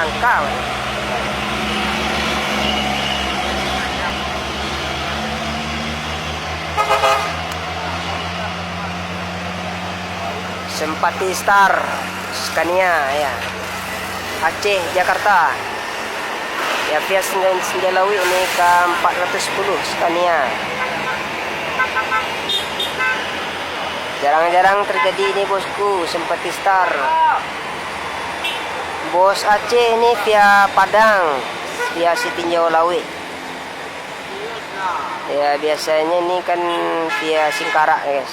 langka. Simpati Star Scania ya, Aceh Jakarta ya, via Senjalawi ini ke 410 Scania. Jarang-jarang terjadi ini bosku, Simpati Star. Bos Aceh ini via Padang, via Sitinjau Lawi. Ya biasanya ini kan via Singkarak guys.